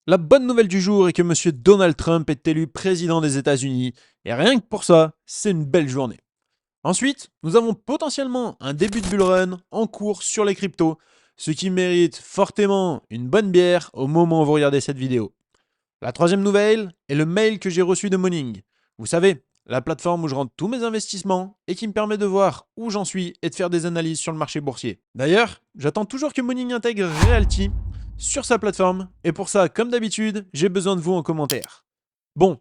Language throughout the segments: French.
La bonne nouvelle du jour est que Monsieur Donald Trump est élu président des États-Unis, et rien que pour ça, c'est une belle journée. Ensuite, nous avons potentiellement un début de bull run en cours sur les cryptos, ce qui mérite fortement une bonne bière au moment où vous regardez cette vidéo. La troisième nouvelle est le mail que j'ai reçu de Morning. Vous savez, la plateforme où je rentre tous mes investissements et qui me permet de voir où j'en suis et de faire des analyses sur le marché boursier. D'ailleurs, j'attends toujours que Morning intègre Realty sur sa plateforme et pour ça, comme d'habitude, j'ai besoin de vous en commentaire. Bon,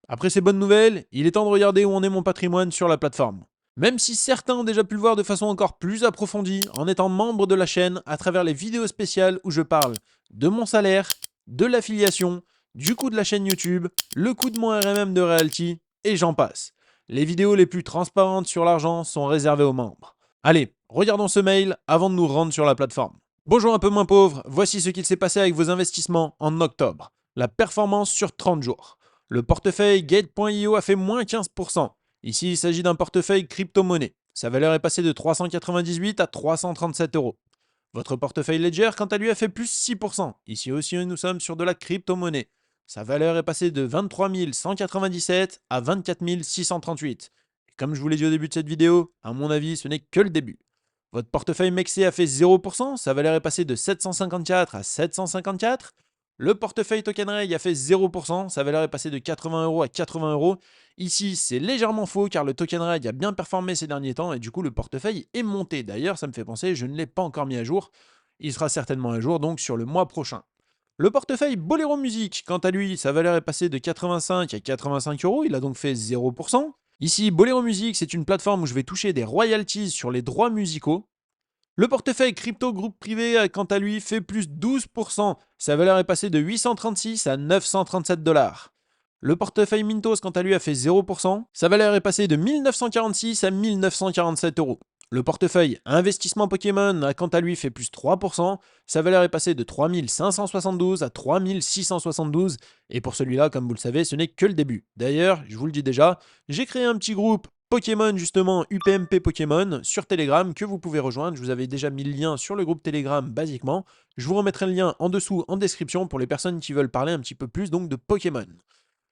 après ces bonnes nouvelles, il est temps de regarder où en est mon patrimoine sur la plateforme. Même si certains ont déjà pu le voir de façon encore plus approfondie en étant membre de la chaîne à travers les vidéos spéciales où je parle de mon salaire, de l'affiliation, du coût de la chaîne YouTube, le coût de mon RMM de Realty, et j'en passe. Les vidéos les plus transparentes sur l'argent sont réservées aux membres. Allez, regardons ce mail avant de nous rendre sur la plateforme. Bonjour un peu moins pauvre, voici ce qu'il s'est passé avec vos investissements en octobre. La performance sur 30 jours. Le portefeuille Gate.io a fait moins 15%. Ici, il s'agit d'un portefeuille crypto-monnaie. Sa valeur est passée de 398 à 337 euros. Votre portefeuille Ledger, quant à lui, a fait plus 6%. Ici aussi, nous sommes sur de la crypto-monnaie. Sa valeur est passée de 23 197 à 24 638. Et comme je vous l'ai dit au début de cette vidéo, à mon avis, ce n'est que le début. Votre portefeuille Mexi a fait 0%, sa valeur est passée de 754 à 754. Le portefeuille TokenReg a fait 0%, sa valeur est passée de 80 euros à 80 euros. Ici, c'est légèrement faux car le TokenReg a bien performé ces derniers temps et du coup, le portefeuille est monté. D'ailleurs, ça me fait penser, je ne l'ai pas encore mis à jour. Il sera certainement à jour donc sur le mois prochain. Le portefeuille Bolero Music, quant à lui, sa valeur est passée de 85 à 85 euros, il a donc fait 0%. Ici, Bolero Music, c'est une plateforme où je vais toucher des royalties sur les droits musicaux. Le portefeuille crypto groupe privé, quant à lui, fait plus 12%. Sa valeur est passée de 836 à 937 dollars. Le portefeuille Mintos, quant à lui, a fait 0%. Sa valeur est passée de 1946 à 1947 euros. Le portefeuille investissement Pokémon a quant à lui fait plus 3%. Sa valeur est passée de 3572 à 3672. Et pour celui-là, comme vous le savez, ce n'est que le début. D'ailleurs, je vous le dis déjà, j'ai créé un petit groupe Pokémon, justement, UPMP Pokémon, sur Telegram, que vous pouvez rejoindre. Je vous avais déjà mis le lien sur le groupe Telegram, basiquement. Je vous remettrai le lien en dessous, en description, pour les personnes qui veulent parler un petit peu plus donc de Pokémon.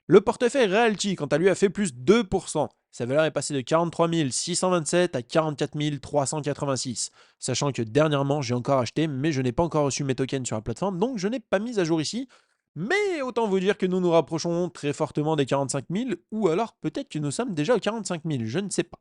Le portefeuille Realty, quant à lui, a fait plus 2%. Sa valeur est passée de 43 627 à 44 386. Sachant que dernièrement, j'ai encore acheté, mais je n'ai pas encore reçu mes tokens sur la plateforme, donc je n'ai pas mis à jour ici. Mais autant vous dire que nous nous rapprochons très fortement des 45 000, ou alors peut-être que nous sommes déjà aux 45 000, je ne sais pas.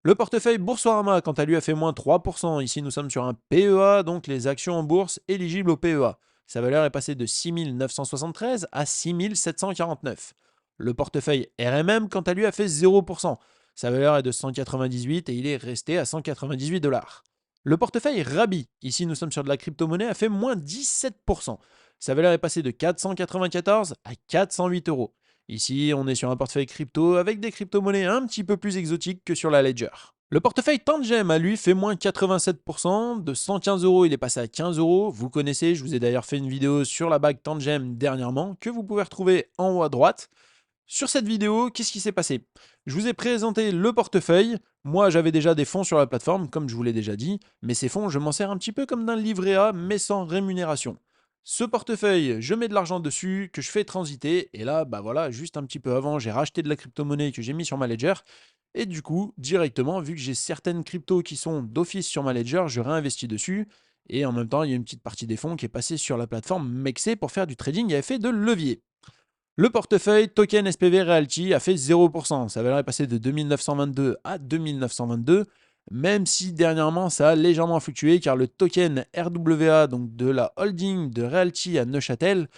Le portefeuille Boursorama, quant à lui, a fait moins 3%. Ici, nous sommes sur un PEA, donc les actions en bourse éligibles au PEA. Sa valeur est passée de 6 973 à 6 749. Le portefeuille RMM, quant à lui, a fait 0%. Sa valeur est de 198 et il est resté à 198 dollars. Le portefeuille Rabi, ici nous sommes sur de la crypto-monnaie, a fait moins 17%. Sa valeur est passée de 494 à 408 euros. Ici, on est sur un portefeuille crypto avec des crypto-monnaies un petit peu plus exotiques que sur la Ledger. Le portefeuille Tangem a lui fait moins 87%. De 115 euros, il est passé à 15 euros. Vous connaissez, je vous ai d'ailleurs fait une vidéo sur la bague Tangem dernièrement que vous pouvez retrouver en haut à droite. Sur cette vidéo, qu'est-ce qui s'est passé? Je vous ai présenté le portefeuille. Moi, j'avais déjà des fonds sur la plateforme, comme je vous l'ai déjà dit, mais ces fonds, je m'en sers un petit peu comme d'un livret A, mais sans rémunération. Ce portefeuille, je mets de l'argent dessus, que je fais transiter, et là, bah voilà, juste un petit peu avant, j'ai racheté de la crypto-monnaie que j'ai mis sur ma ledger, et du coup, directement, vu que j'ai certaines cryptos qui sont d'office sur ma ledger, je réinvestis dessus, et en même temps, il y a une petite partie des fonds qui est passée sur la plateforme Mexé pour faire du trading à effet de levier. Le portefeuille Token SPV Realty a fait 0%. Sa valeur est passée de 2922 à 2922, même si dernièrement ça a légèrement fluctué car le token RWA, donc de la holding de Realty à Neuchâtel,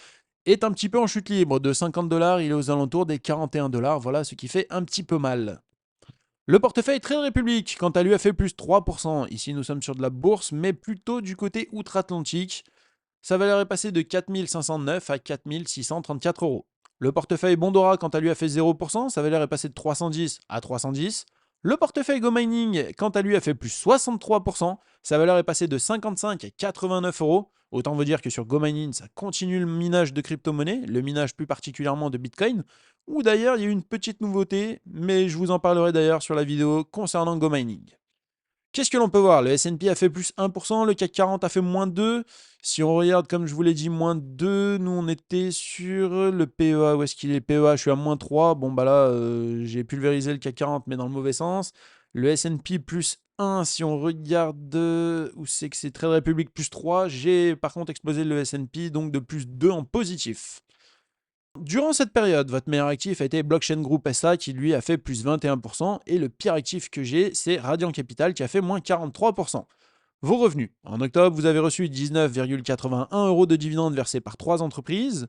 est un petit peu en chute libre. De 50 dollars, il est aux alentours des 41 dollars. Voilà ce qui fait un petit peu mal. Le portefeuille Trade Republic, quant à lui, a fait plus 3%. Ici, nous sommes sur de la bourse, mais plutôt du côté outre-Atlantique. Sa valeur est passée de 4509 à 4634 euros. Le portefeuille Bondora, quant à lui, a fait 0%. Sa valeur est passée de 310 à 310. Le portefeuille Go Mining, quant à lui, a fait plus 63%. Sa valeur est passée de 55 à 89 euros. Autant vous dire que sur Go Mining, ça continue le minage de crypto-monnaies, le minage plus particulièrement de Bitcoin. Ou d'ailleurs, il y a eu une petite nouveauté, mais je vous en parlerai d'ailleurs sur la vidéo concernant Go Mining. Qu'est-ce que l'on peut voir? Le S&P a fait plus 1%, le CAC 40 a fait moins 2. Si on regarde, comme je vous l'ai dit, moins 2, nous on était sur le PEA. Où est-ce qu'il est? Le PEA, je suis à moins 3. Bon, bah là, j'ai pulvérisé le CAC 40, mais dans le mauvais sens. Le S&P plus 1, si on regarde où c'est que c'est Trade Republic plus 3, j'ai par contre explosé le S&P, donc de plus 2 en positif. Durant cette période, votre meilleur actif a été Blockchain Group SA qui lui a fait plus 21% et le pire actif que j'ai, c'est Radiant Capital qui a fait moins 43%. Vos revenus. En octobre, vous avez reçu 19,81 euros de dividendes versés par 3 entreprises.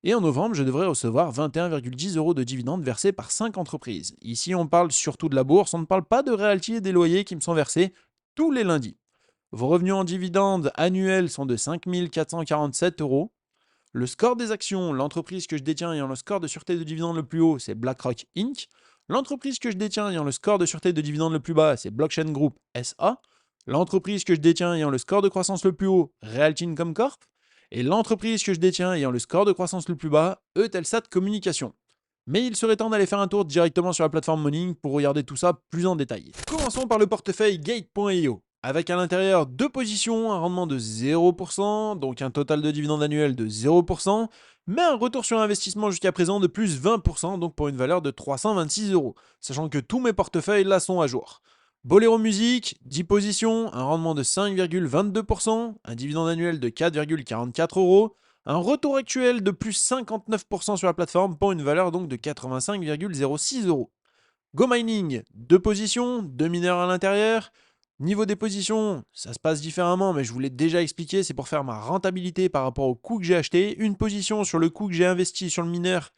Et en novembre, je devrais recevoir 21,10 euros de dividendes versés par 5 entreprises. Ici, on parle surtout de la bourse, on ne parle pas de royalties et des loyers qui me sont versés tous les lundis. Vos revenus en dividendes annuels sont de 5 447 euros. Le score des actions, l'entreprise que je détiens ayant le score de sûreté de dividendes le plus haut, c'est BlackRock Inc. L'entreprise que je détiens ayant le score de sûreté de dividendes le plus bas, c'est Blockchain Group SA. L'entreprise que je détiens ayant le score de croissance le plus haut, Realty Income Corp. Et l'entreprise que je détiens ayant le score de croissance le plus bas, Eutelsat Communication. Mais il serait temps d'aller faire un tour directement sur la plateforme Morning pour regarder tout ça plus en détail. Commençons par le portefeuille Gate.io. Avec à l'intérieur deux positions, un rendement de 0%, donc un total de dividendes annuel de 0%, mais un retour sur investissement jusqu'à présent de plus 20%, donc pour une valeur de 326 euros, sachant que tous mes portefeuilles là sont à jour. Bolero Music, 10 positions, un rendement de 5,22%, un dividende annuel de 4,44 euros, un retour actuel de plus 59% sur la plateforme pour une valeur donc de 85,06 euros. Go Mining, 2 positions, 2 mineurs à l'intérieur. Niveau des positions, ça se passe différemment, mais je vous l'ai déjà expliqué, c'est pour faire ma rentabilité par rapport au coût que j'ai acheté. Une position sur le coût que j'ai investi sur le mineur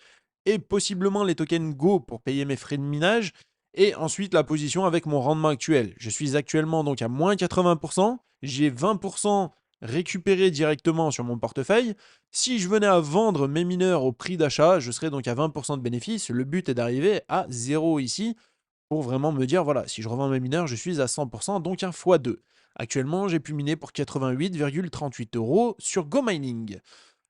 et possiblement les tokens Go pour payer mes frais de minage. Et ensuite la position avec mon rendement actuel. Je suis actuellement donc à moins 80%. J'ai 20% récupéré directement sur mon portefeuille. Si je venais à vendre mes mineurs au prix d'achat, je serais donc à 20% de bénéfice. Le but est d'arriver à 0 ici pour vraiment me dire, voilà, si je revends mes mineurs, je suis à 100%, donc un x2. Actuellement, j'ai pu miner pour 88,38 euros sur GoMining.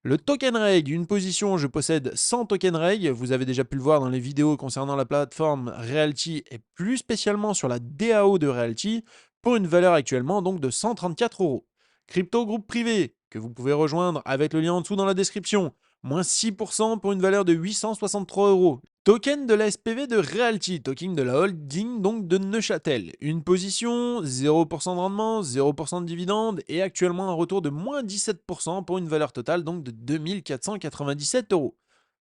Le token reg, une position, je possède 100 tokens reg. Vous avez déjà pu le voir dans les vidéos concernant la plateforme Realty et plus spécialement sur la DAO de Realty pour une valeur actuellement donc de 134 euros. Crypto groupe privé que vous pouvez rejoindre avec le lien en dessous dans la description. Moins 6% pour une valeur de 863 euros. Token de la SPV de Realty, token de la holding donc de Neuchâtel. Une position, 0% de rendement, 0% de dividende et actuellement un retour de moins 17% pour une valeur totale donc de 2497 euros.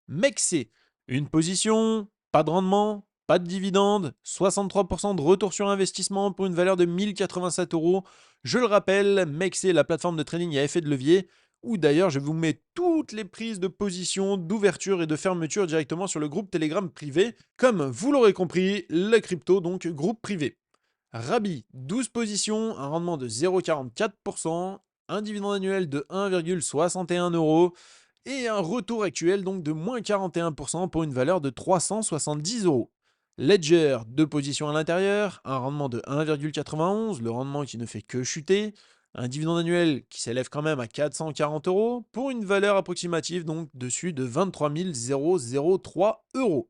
Mexé, une position, pas de rendement, pas de dividende, 63% de retour sur investissement pour une valeur de 1087 euros. Je le rappelle, Mexé, la plateforme de trading à effet de levier, où d'ailleurs je vous mets toutes les prises de position, d'ouverture et de fermeture directement sur le groupe Telegram privé. Comme vous l'aurez compris, la crypto donc groupe privé. Rabi, 12 positions, un rendement de 0,44%, un dividende annuel de 1,61 euros et un retour actuel donc de moins 41% pour une valeur de 370 euros. Ledger, 2 positions à l'intérieur, un rendement de 1,91, le rendement qui ne fait que chuter, un dividende annuel qui s'élève quand même à 440 euros pour une valeur approximative donc dessus de 23 003 euros.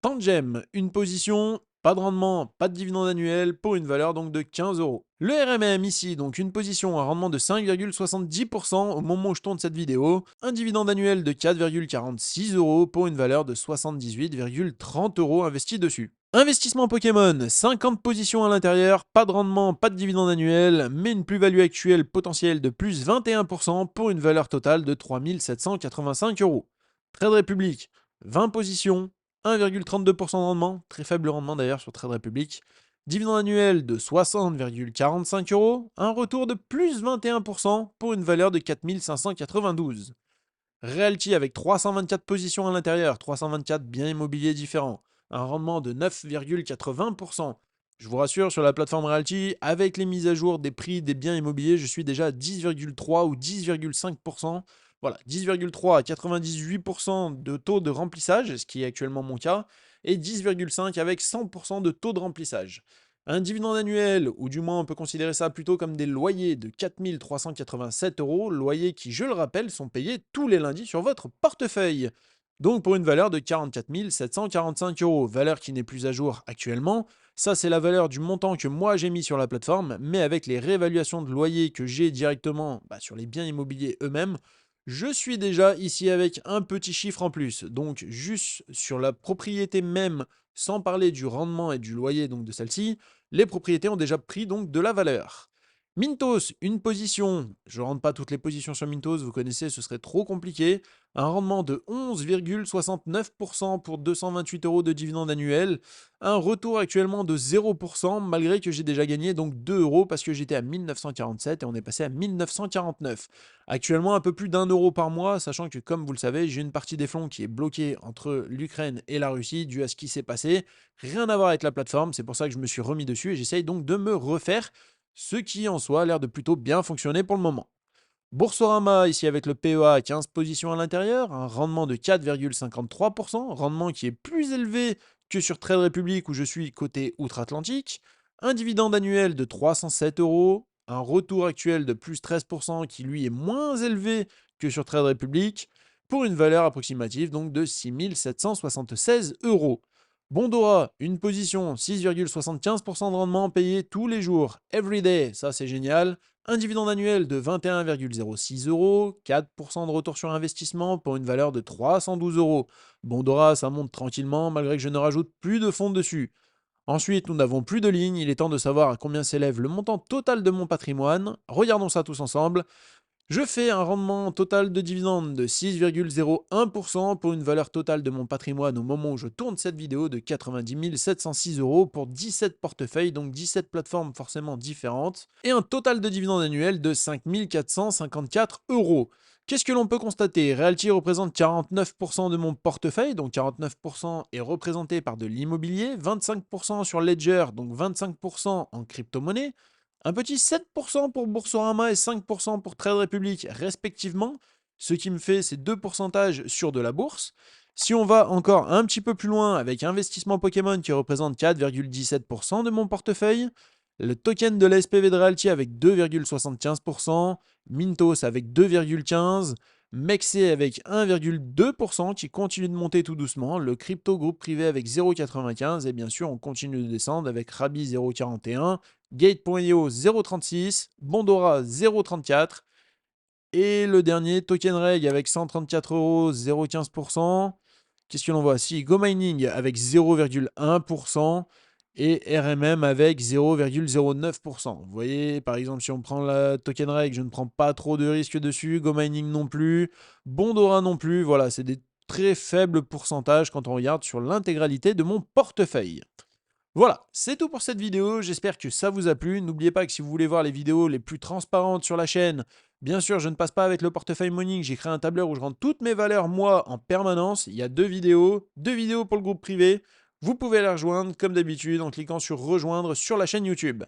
Tangem, une position, pas de rendement, pas de dividende annuel pour une valeur donc de 15 euros. Le RMM ici, donc une position, un rendement de 5,70% au moment où je tourne cette vidéo, un dividende annuel de 4,46 euros pour une valeur de 78,30 euros investi dessus. Investissement Pokémon, 50 positions à l'intérieur, pas de rendement, pas de dividende annuel, mais une plus-value actuelle potentielle de plus 21% pour une valeur totale de 3785 euros. Trade Republic, 20 positions, 1,32% de rendement, très faible rendement d'ailleurs sur Trade Republic. Dividende annuel de 60,45 euros, un retour de plus 21% pour une valeur de 4592. Realty avec 324 positions à l'intérieur, 324 biens immobiliers différents, un rendement de 9,80%. Je vous rassure, sur la plateforme Realty, avec les mises à jour des prix des biens immobiliers, je suis déjà à 10,3 ou 10,5%. Voilà, 10,3 à 98% de taux de remplissage, ce qui est actuellement mon cas, et 10,5 avec 100% de taux de remplissage. Un dividende annuel, ou du moins on peut considérer ça plutôt comme des loyers de 4 387 euros, loyers qui, je le rappelle, sont payés tous les lundis sur votre portefeuille. Donc pour une valeur de 44 745 euros, valeur qui n'est plus à jour actuellement, Ça, c'est la valeur du montant que moi j'ai mis sur la plateforme, mais avec les réévaluations de loyer que j'ai directement sur les biens immobiliers eux-mêmes, je suis déjà ici avec un petit chiffre en plus. Donc, juste sur la propriété même, sans parler du rendement et du loyer donc de celle-ci, les propriétés ont déjà pris donc de la valeur. Mintos, une position, je ne rentre pas toutes les positions sur Mintos, vous connaissez, ce serait trop compliqué. Un rendement de 11,69% pour 228 euros de dividendes annuels. Un retour actuellement de 0% malgré que j'ai déjà gagné donc 2 euros parce que j'étais à 1947 et on est passé à 1949. Actuellement un peu plus d'1 euro par mois, sachant que comme vous le savez, j'ai une partie des fonds qui est bloquée entre l'Ukraine et la Russie dû à ce qui s'est passé. Rien à voir avec la plateforme, c'est pour ça que je me suis remis dessus et j'essaye donc de me refaire, ce qui en soi a l'air de plutôt bien fonctionner pour le moment. Boursorama, ici avec le PEA à 15 positions à l'intérieur, un rendement de 4,53%, rendement qui est plus élevé que sur Trade Republic où je suis côté outre-Atlantique, un dividende annuel de 307 euros, un retour actuel de plus 13% qui lui est moins élevé que sur Trade Republic, pour une valeur approximative donc de 6776 euros. Bondora, une position, 6,75% de rendement payé tous les jours, everyday, ça c'est génial. Un dividende annuel de 21,06 euros, 4% de retour sur investissement pour une valeur de 312 euros. Bondora, ça monte tranquillement malgré que je ne rajoute plus de fonds dessus. Ensuite, nous n'avons plus de lignes, il est temps de savoir à combien s'élève le montant total de mon patrimoine. Regardons ça tous ensemble. Je fais un rendement total de dividendes de 6,01% pour une valeur totale de mon patrimoine au moment où je tourne cette vidéo de 90 706 euros pour 17 portefeuilles, donc 17 plateformes forcément différentes, et un total de dividendes annuels de 5 454 euros. Qu'est-ce que l'on peut constater? Realty représente 49% de mon portefeuille, donc 49% est représenté par de l'immobilier, 25% sur Ledger, donc 25% en crypto-monnaie, un petit 7% pour Boursorama et 5% pour Trade Republic respectivement, ce qui me fait ces deux pourcentages sur de la bourse. Si on va encore un petit peu plus loin avec Investissement Pokémon qui représente 4,17% de mon portefeuille, le token de l'SPV de Realty avec 2,75%, Mintos avec 2,15%, Mexe avec 1,2% qui continue de monter tout doucement, le crypto groupe privé avec 0,95% et bien sûr on continue de descendre avec Rabi 0,41%, Gate.io 0,36, Bondora 0,34 et le dernier Token Reg avec 134 euros 0,15%. Qu'est-ce que l'on voit? Si GoMining avec 0,1% et RMM avec 0,09%. Vous voyez, par exemple, si on prend la Token Reg, je ne prends pas trop de risques dessus, GoMining non plus, Bondora non plus. Voilà, c'est des très faibles pourcentages quand on regarde sur l'intégralité de mon portefeuille. Voilà, c'est tout pour cette vidéo, j'espère que ça vous a plu. N'oubliez pas que si vous voulez voir les vidéos les plus transparentes sur la chaîne, bien sûr, je ne passe pas avec le portefeuille Morning, j'ai créé un tableur où je rentre toutes mes valeurs, moi, en permanence. Il y a deux vidéos pour le groupe privé. Vous pouvez les rejoindre, comme d'habitude, en cliquant sur rejoindre sur la chaîne YouTube.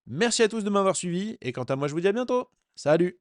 Merci à tous de m'avoir suivi, et quant à moi, je vous dis à bientôt. Salut!